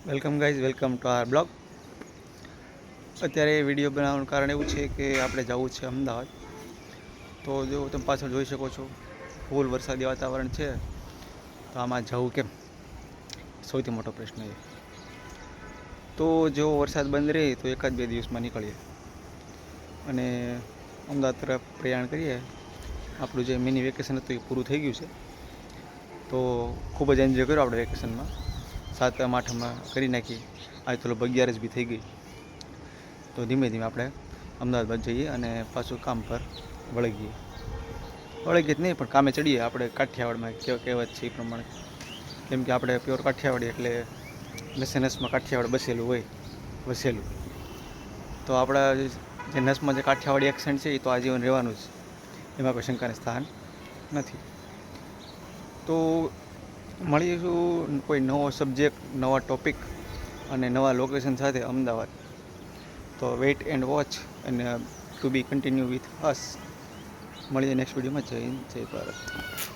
Welcome guys, welcome to our blog. અત્યારે video બનાવવાનું કારણ એવું છે કે આપણે જવું છે અમદાવાદ. તો જો તમે પાછળ જોઈ શકો છો, ફૂલ વરસાદી વાતાવરણ છે. તો આમાં જવું કેમ, સૌથી મોટો પ્રશ્ન છે. તો જો વરસાદ બંધ રહે તો એકાદ બે દિવસમાં નીકળીએ અને અમદાવાદ તરફ પ્રયાણ કરીએ. આપણું જે મિની વેકેશન હતું એ પૂરું થઈ ગયું છે. તો ખૂબ જ એન્જોય કર્યો આપણે વેકેશનમાં. 7મ 8મમાં કરી નાખી. આજ તો લગભગ 11 બી થઈ ગઈ. તો ધીમે ધીમે આપણે અમદાવાદ બાદ જઈએ અને પાછું કામ પર વળી ગઈએ જ નહીં, પણ કામે ચડીએ. આપણે કાઠિયાવાડમાં કહેવત છે એ પ્રમાણે, કેમ કે આપણે પ્યોર કાઠિયાવાડી એટલે નસમાં કાઠિયાવાડ બસેલું હોય, વસેલું. તો આપણા જે નસમાં જે કાઠિયાવાડી એક્સેન્ટ છે એ તો આજીવન રહેવાનું જ, એમાં કોઈ શંકાને સ્થાન નથી. તો મળીશું કોઈ નવો સબ્જેક્ટ, નવા ટોપિક અને નવા લોકેશન સાથે અમદાવાદ. તો વેઇટ એન્ડ વોચ અને to be continue with us. મળીએ નેક્સ્ટ વિડીયોમાં. જય હિન્દ, જય ભારત.